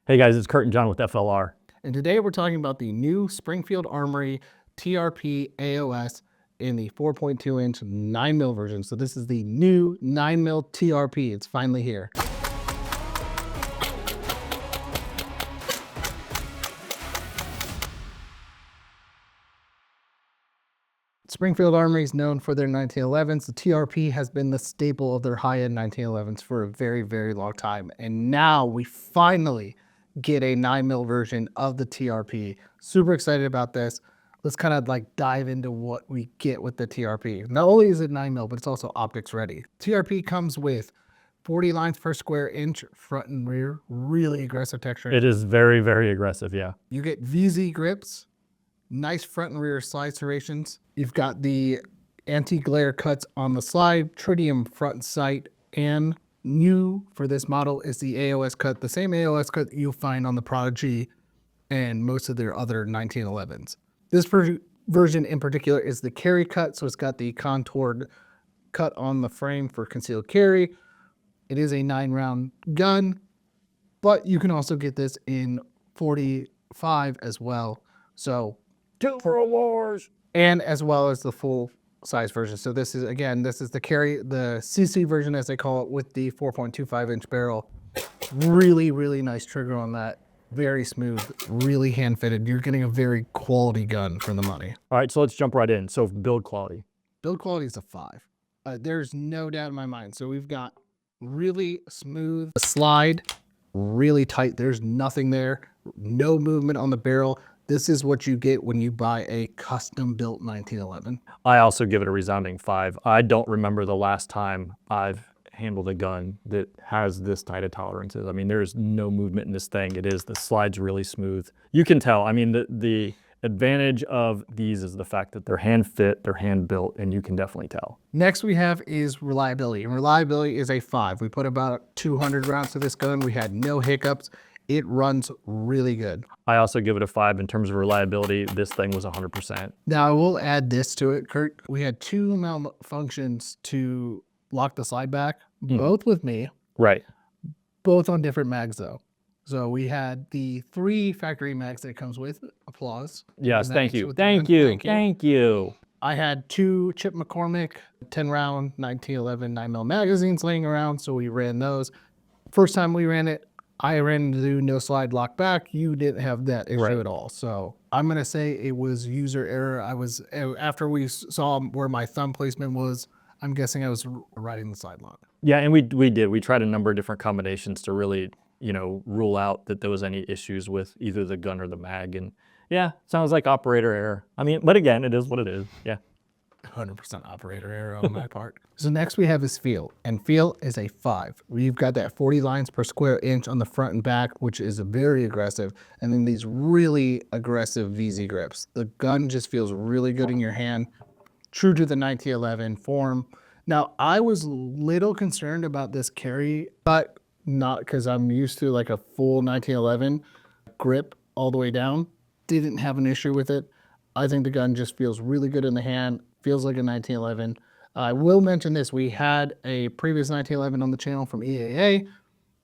Hey guys, it's Kurt and John with FLR. And today we're talking about the new Springfield Armory TRP AOS in the 4.2 inch 9mm version. So this is the new 9mm TRP. It's finally here. Springfield Armory is known for their 1911s. The TRP has been the staple of their high-end 1911s for a very, very long time. And now we finally get a 9mm version of the TRP. Super excited about this. Let's kind of like dive into what we get with the TRP. Not only is it 9mm, but it's also optics ready. TRP comes with 40 lines per square inch front and rear. Really aggressive texture. It is very, very aggressive, yeah. You get VZ grips. Nice front and rear slide serrations. You've got the anti-glare cuts on the slide, tritium front sight, and new for this model is the AOS cut, the same AOS cut that you'll find on the Prodigy and most of their other 1911s. This version in particular is the carry cut, so it's got the contoured cut on the frame for concealed carry. It is a 9-round gun, but you can also get this in 45 as well. So Two for wars. And as well as the full size version. So this is, again, this is the CC version as they call it, with the 4.25 inch barrel. Really, really nice trigger on that. Very smooth, really hand fitted. You're getting a very quality gun for the money. All right, so let's jump right in. So build quality. Build quality is a 5. There's no doubt in my mind. So we've got really smooth slide, really tight. There's nothing there. No movement on the barrel. This is what you get when you buy a custom-built 1911. I also give it a resounding 5. I don't remember the last time I've handled a gun that has this tight of tolerances. I mean, there's no movement in this thing. The slide's really smooth. You can tell. I mean, the advantage of these is the fact that they're hand fit, they're hand built, and you can definitely tell. Next we have is reliability, and reliability is a 5. We put about 200 rounds to this gun. We had no hiccups. It runs really good. I also give it a 5 in terms of reliability. This thing was 100%. Now I will add this to it, Kurt. We had 2 malfunctions to lock the slide back, both with me. Right. Both on different mags though. So we had the 3 factory mags that it comes with. Applause. Yes, thank you. Thank you. I had 2 Chip McCormick 10-round 1911 9mm magazines laying around, so we ran those. First time we ran it, I ran into no slide lock back. You didn't have that issue at all. So I'm going to say it was user error. After we saw where my thumb placement was, I'm guessing I was riding the slide lock. Yeah, and we did. We tried a number of different combinations to really, rule out that there was any issues with either the gun or the mag. And yeah, sounds like operator error. I mean, but again, it is what it is. Yeah. 100% operator error on my part. So next we have is feel, and feel is a 5. We've got that 40 lines per square inch on the front and back, which is very aggressive, and then these really aggressive VZ grips. The gun just feels really good in your hand, true to the 1911 form. Now, I was a little concerned about this carry, but not because I'm used to like a full 1911 grip all the way down. Didn't have an issue with it. I think the gun just feels really good in the hand. Feels like a 1911. I will mention this. We had a previous 1911 on the channel from EAA.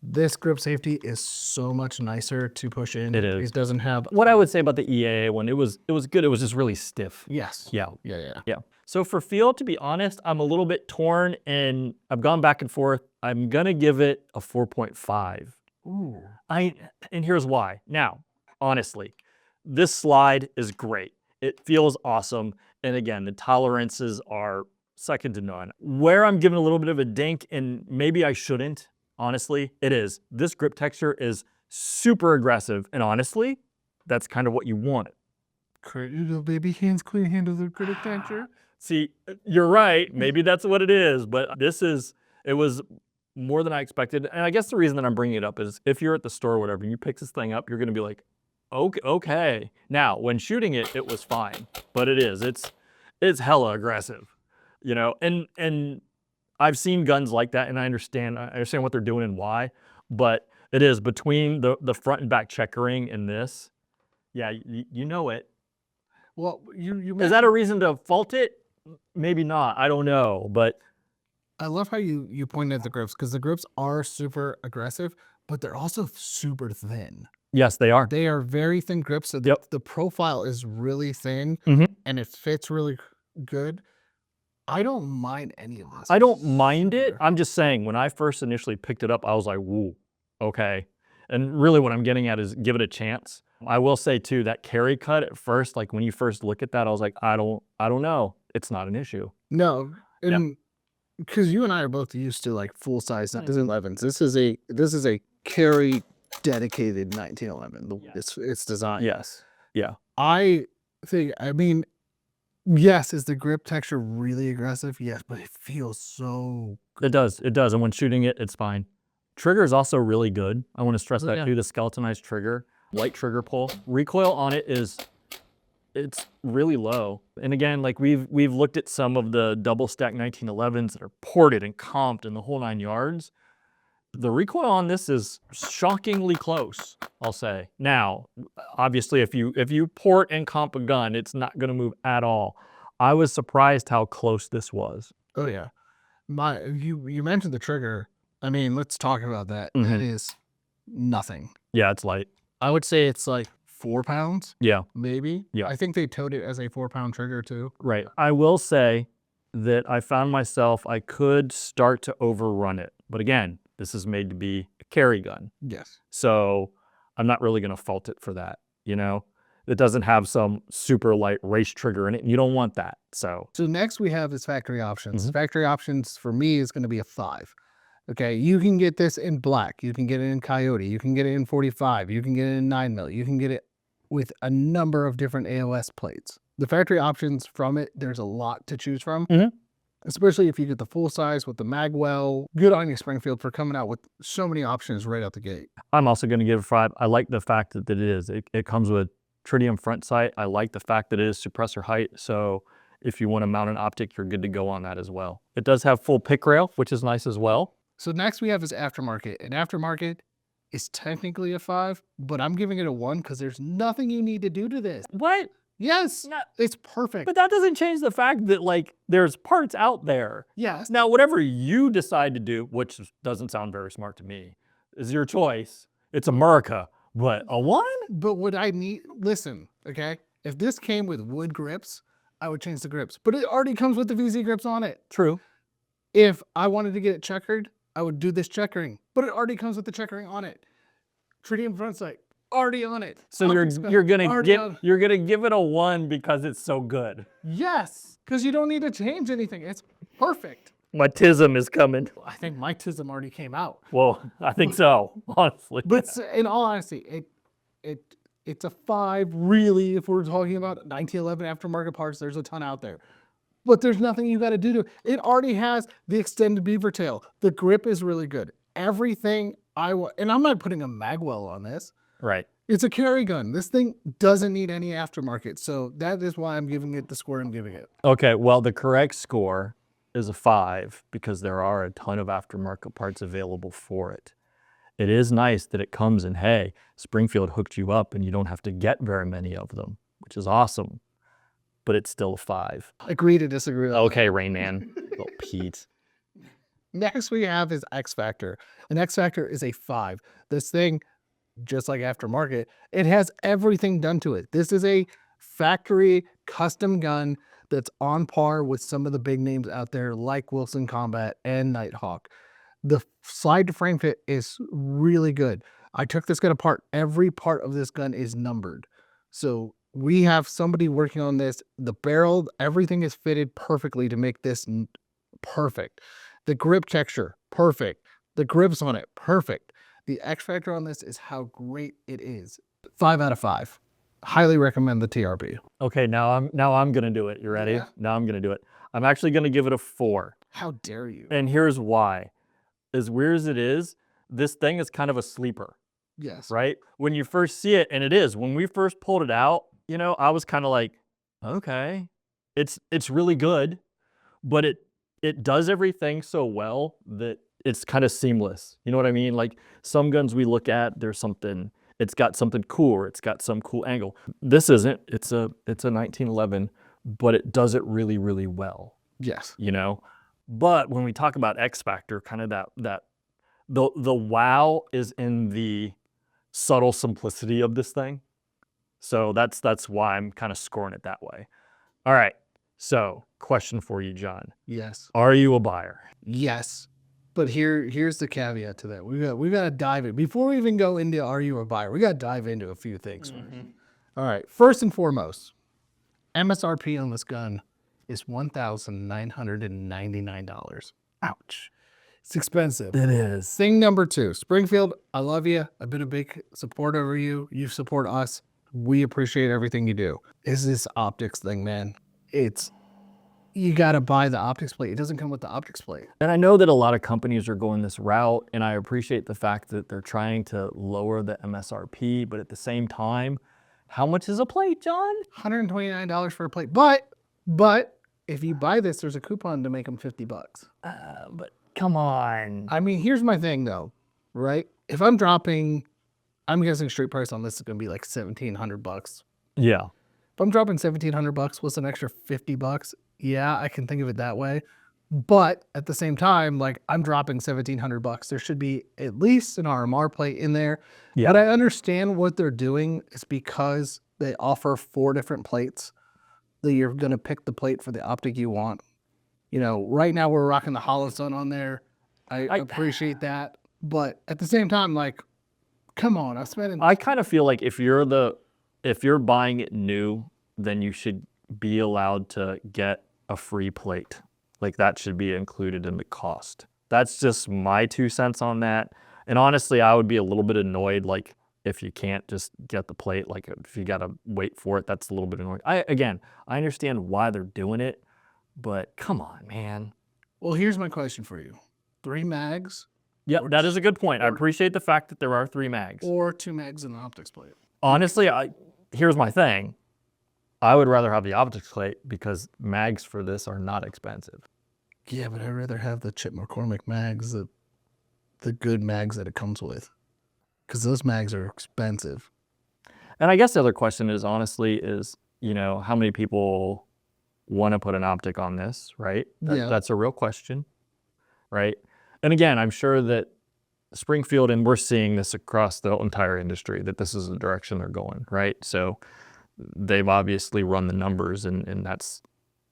This grip safety is so much nicer to push in. It is. It doesn't have... What I would say about the EAA one, it was good. It was just really stiff. Yes. Yeah. Yeah. So for feel, to be honest, I'm a little bit torn, and I've gone back and forth. I'm going to give it a 4.5. Ooh. And here's why. Now, honestly, this slide is great. It feels awesome. And again, the tolerances are second to none. Where I'm giving a little bit of a dink, and maybe I shouldn't, honestly, it is. This grip texture is super aggressive. And honestly, that's kind of what you wanted. Little baby hands, clean handle the grip texture. See, you're right. Maybe that's what it is. But it was more than I expected. And I guess the reason that I'm bringing it up is if you're at the store or whatever, and you pick this thing up, you're going to be like, okay. Now, when shooting it, it was fine, but it's hella aggressive, and I've seen guns like that, and I understand what they're doing and why, but it is between the front and back checkering and this. Yeah, you know it. Well, is that a reason to fault it? Maybe not. I don't know, but I love how you pointed at the grips, because the grips are super aggressive, but they're also super thin. Yes, they are. They are very thin grips, so Yep. the profile is really thin Mhm. and it fits really good. I don't mind any of this. I don't mind it. Super. I'm just saying, when I first initially picked it up, I was like, woo, okay. And really what I'm getting at is give it a chance. I will say too, that carry cut at first, like when you first look at that, I was like, I don't know. It's not an issue. No, Yeah. and because you and I are both used to like full size 1911s. This is a carry dedicated 1911. The way it's designed. Yes. Yeah. I think. I mean, yes, is the grip texture really aggressive? Yes, but it feels so good. It does. It does. And when shooting it, it's fine. Trigger is also really good. I want to stress that too. The skeletonized trigger, light trigger pull. Recoil on it it's really low. And again, like we've looked at some of the double stack 1911s that are ported and comped and the whole 9 yards. The recoil on this is shockingly close, I'll say. Now, obviously, if you port and comp a gun, it's not going to move at all. I was surprised how close this was. Oh yeah, you mentioned the trigger. I mean, let's talk about that. That is nothing. Yeah, it's light. I would say it's like 4 pounds. Yeah. Maybe. Yeah. I think they towed it as a 4-pound trigger too. Right. I will say that I found myself, I could start to overrun it. But again, this is made to be a carry gun. Yes. So I'm not really going to fault it for that. You know, it doesn't have some super light race trigger in it. And you don't want that. So next we have is factory options. Factory options for me is going to be a 5. Okay, you can get this in black, you can get it in coyote, you can get it in 45, you can get it in 9mm, you can get it with a number of different AOS plates. The factory options from it, there's a lot to choose from, especially if you get the full size with the magwell. Good on you, Springfield, for coming out with so many options right out the gate. I'm also going to give it a 5. I like the fact that it comes with tritium front sight. I like the fact that it is suppressor height, so if you want to mount an optic, you're good to go on that as well. It does have full pick rail, which is nice as well. So next we have is Aftermarket. And Aftermarket is technically a 5, but I'm giving it a 1 because there's nothing you need to do to this. What? Yes, it's perfect. But that doesn't change the fact that like there's parts out there. Yes. Now, whatever you decide to do, which doesn't sound very smart to me, is your choice. It's America. But a 1? But what I need, listen, okay? If this came with wood grips, I would change the grips. But it already comes with the VZ grips on it. True. If I wanted to get it checkered, I would do this checkering, but it already comes with the checkering on it. Tritium front sight, already on it. So you're gonna give it a 1 because it's so good. Yes, because you don't need to change anything. It's perfect. My TISM is coming. I think my TISM already came out. Well, I think so, honestly. But in all honesty, it's a 5, really, if we're talking about 1911 aftermarket parts, there's a ton out there. But there's nothing you got to do to it. It already has the extended beaver tail. The grip is really good. Everything I want, and I'm not putting a magwell on this. Right. It's a carry gun. This thing doesn't need any aftermarket. So that is why I'm giving it the score I'm giving it. Okay, well, the correct score is a 5 because there are a ton of aftermarket parts available for it. It is nice that it comes in, hey, Springfield hooked you up and you don't have to get very many of them, which is awesome. But it's still a 5. Agree to disagree. Okay, Rain Man. Little Pete. Next we have is X Factor. An X Factor is a 5. This thing, just like Aftermarket, it has everything done to it. This is a factory custom gun that's on par with some of the big names out there like Wilson Combat and Nighthawk. The slide to frame fit is really good. I took this gun apart. Every part of this gun is numbered. So we have somebody working on this. The barrel, everything is fitted perfectly to make this perfect. The grip texture, perfect. The grips on it, perfect. The X factor on this is how great it is. 5 out of 5. Highly recommend the TRP. Okay, now I'm gonna do it. You ready? Yeah. Now I'm gonna do it. I'm actually gonna give it a 4. How dare you? And here's why. As weird as it is, this thing is kind of a sleeper. Yes. Right? When you first see it, and it is, when we first pulled it out, you know, I was kind of like, okay, it's really good, but it does everything so well that it's kind of seamless. You know what I mean? Like some guns we look at, it's got something cool, or it's got some cool angle. This isn't. It's a 1911, but it does it really, really well. Yes. You know? But when we talk about X Factor, kind of the wow is in the subtle simplicity of this thing. So that's why I'm kind of scoring it that way. All right. So, question for you, John. Yes. Are you a buyer? Yes. But here's the caveat to that. We got to dive in. Before we even go into are you a buyer, we got to dive into a few things first. All right. First and foremost, MSRP on this gun is $1,999. Ouch. It's expensive. It is. Thing number two, Springfield, I love you. I've been a big supporter of you. You support us. We appreciate everything you do. Is this optics thing, man? You got to buy the optics plate. It doesn't come with the optics plate. And I know that a lot of companies are going this route, and I appreciate the fact that they're trying to lower the MSRP, but at the same time, how much is a plate, John? $129 for a plate. But if you buy this, there's a coupon to make them $50. But come on. I mean, here's my thing though, right? If I'm dropping, I'm guessing street price on this is going to be like $1,700. Yeah. If I'm dropping $1,700, what's an extra $50? Yeah, I can think of it that way. But at the same time, like I'm dropping $1,700. There should be at least an RMR plate in there. Yeah. But I understand what they're doing is because they offer 4 different plates that you're going to pick the plate for the optic you want. You know, right now we're rocking the Hollow Sun on there. I appreciate that. But at the same time, like, come on, I kind of feel like if you're buying it new, then you should be allowed to get a free plate. Like that should be included in the cost. That's just my 2 cents on that. And honestly, I would be a little bit annoyed, like if you can't just get the plate, like if you gotta wait for it, that's a little bit annoying. I understand why they're doing it, but come on, man. Well, here's my question for you. 3 mags? Yep, that is a good point. I appreciate the fact that there are 3 mags. Or 2 mags and an optics plate. Honestly, here's my thing. I would rather have the optics plate because mags for this are not expensive. Yeah, but I'd rather have the Chip McCormick mags, the good mags that it comes with. Because those mags are expensive. And I guess the other question is, honestly, you know, how many people want to put an optic on this, right? That's a real question, right? And again, I'm sure that Springfield, and we're seeing this across the entire industry, that this is the direction they're going, right? So they've obviously run the numbers and that's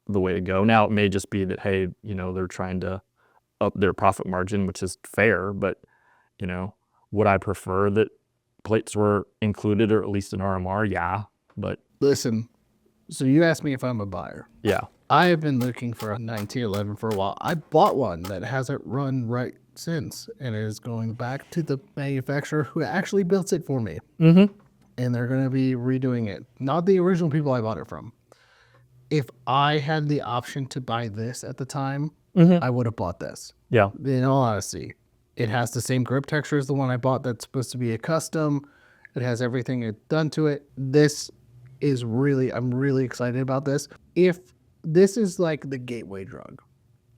the way to go. Now it may just be that, hey, you know, they're trying to up their profit margin, which is fair, but you know, would I prefer that plates were included or at least an RMR? Yeah, but listen, so you asked me if I'm a buyer. Yeah. I have been looking for a 1911 for a while. I bought one that hasn't run right since and is going back to the manufacturer who actually built it for me. Mm-hmm. And they're going to be redoing it. Not the original people I bought it from. If I had the option to buy this at the time, I would have bought this. Yeah. In all honesty, it has the same grip texture as the one I bought that's supposed to be a custom. It has everything done to it. This is really, I'm really excited about this. If this is like the gateway drug,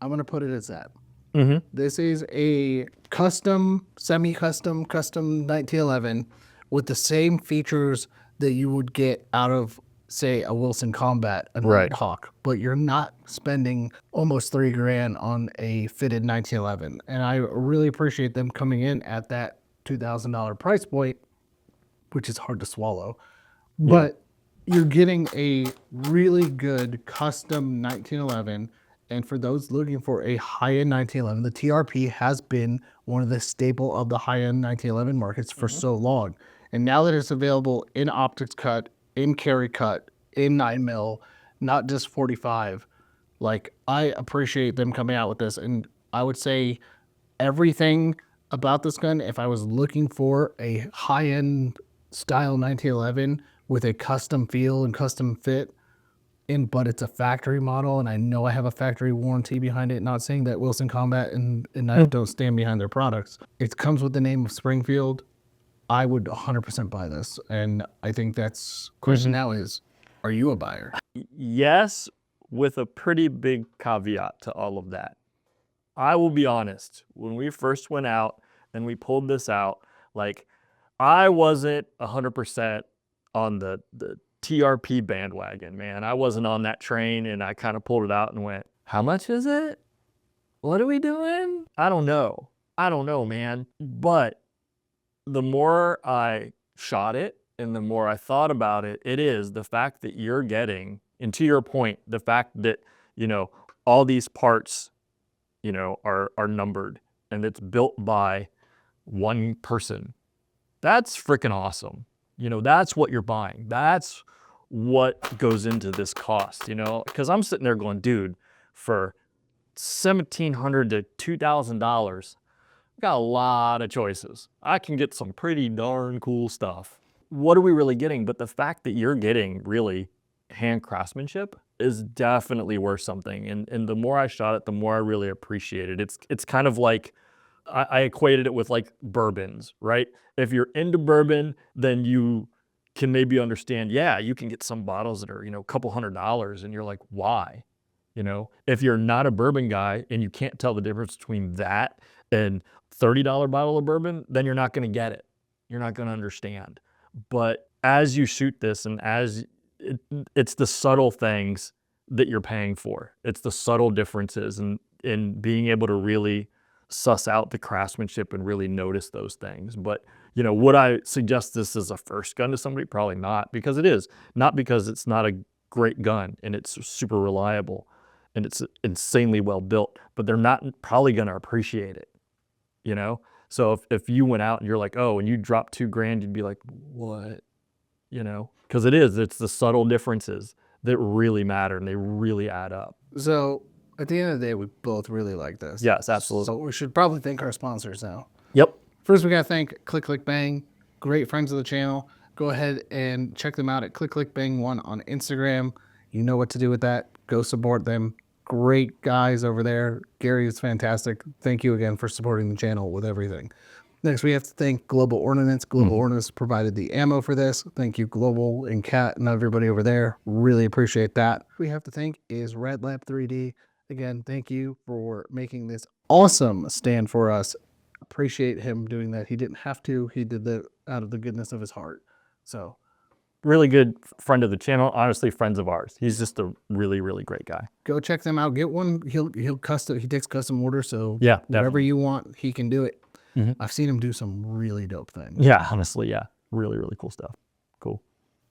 I'm going to put it as that. Mm-hmm. This is a custom, semi-custom, custom 1911 with the same features that you would get out of, say, a Wilson Combat, a Nighthawk, but you're not spending almost $3,000 on a fitted 1911. And I really appreciate them coming in at that $2,000 price point, which is hard to swallow. But you're getting a really good custom 1911. And for those looking for a high-end 1911, the TRP has been one of the staple of the high-end 1911 markets for so long. And now that it's available in optics cut, in carry cut, in 9mm, not just 45, like I appreciate them coming out with this. And I would say everything about this gun, if I was looking for a high-end style 1911 with a custom feel and custom fit, but it's a factory model, and I know I have a factory warranty behind it. Not saying that Wilson Combat and I don't stand behind their products. It comes with the name of Springfield. I would 100% buy this, and I think that's question now is, are you a buyer? Yes, with a pretty big caveat to all of that. I will be honest, when we first went out and we pulled this out, like I wasn't 100% on the TRP bandwagon, man. I wasn't on that train, and I kind of pulled it out and went, how much is it? What are we doing? I don't know. I don't know, man. But the more I shot it and the more I thought about it, it is the fact that you're getting, and to your point, the fact that, you know, all these parts, you know, are numbered and it's built by one person. That's freaking awesome. You know, that's what you're buying. That's what goes into this cost, you know? Because I'm sitting there going, dude, for $1,700 to $2,000, got a lot of choices. I can get some pretty darn cool stuff. What are we really getting? But the fact that you're getting really hand craftsmanship is definitely worth something. And the more I shot it, the more I really appreciate it. It's kind of like, I equated it with like bourbons, right? If you're into bourbon, then you can maybe understand, yeah, you can get some bottles that are, you know, a couple $100 and you're like, why? You know, if you're not a bourbon guy and you can't tell the difference between that and $30 bottle of bourbon, then you're not going to get it. You're not going to understand. But as you shoot this and as it's the subtle things that you're paying for. It's the subtle differences and in being able to really suss out the craftsmanship and really notice those things. But, you know, would I suggest this as a first gun to somebody? Probably not, because it is. Not because it's not a great gun and it's super reliable and it's insanely well built, but they're not probably going to appreciate it, you know? So if you went out and you're like, oh, and you dropped $2,000, you'd be like, what? You know, because it's the subtle differences that really matter and they really add up. So at the end of the day, we both really like this. Yes, absolutely. So we should probably thank our sponsors now. Yep. First, we got to thank Click Click Bang, great friends of the channel. Go ahead and check them out at Click Click Bang 1 on Instagram. You know what to do with that. Go support them. Great guys over there. Gary is fantastic. Thank you again for supporting the channel with everything. Next, we have to thank Global Ordnance. Global Ordnance provided the ammo for this. Thank you, Global and Kat and everybody over there. Really appreciate that. We have to thank is Red Lab 3D. Again, thank you for making this awesome stand for us. Appreciate him doing that. He didn't have to. He did that out of the goodness of his heart. So, really good friend of the channel. Honestly, friends of ours. He's just a really, really great guy. go check them out. Get one. He takes custom orders. So Yeah, whatever definitely. you want, he can do it. Mhm. I've seen him do some really dope things. Yeah, honestly, yeah. Really, really cool stuff. Cool.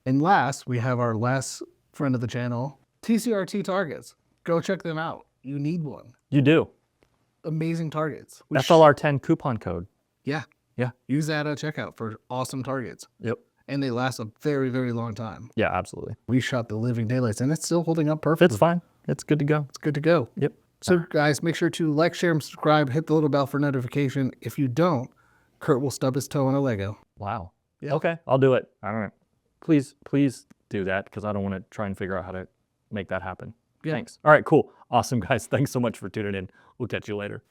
And last, we have our last friend of the channel, TCRT Targets. Go check them out. You need one. You do. Amazing targets. FLR10 coupon code. Yeah. Yeah. Use that at checkout for awesome targets. Yep. And they last a very, very long time. Yeah, absolutely. We shot the living daylights and it's still holding up perfectly. It's fine. It's good to go. It's good to go. Yep. So guys, make sure to like, share, and subscribe. Hit the little bell for notification. If you don't, Kurt will stub his toe on a Lego. Wow. Yeah. Okay, I'll do it. I don't know. Please do that because I don't want to try and figure out how to make that happen. Yeah. Thanks. All right, cool. Awesome, guys. Thanks so much for tuning in. We'll catch you later.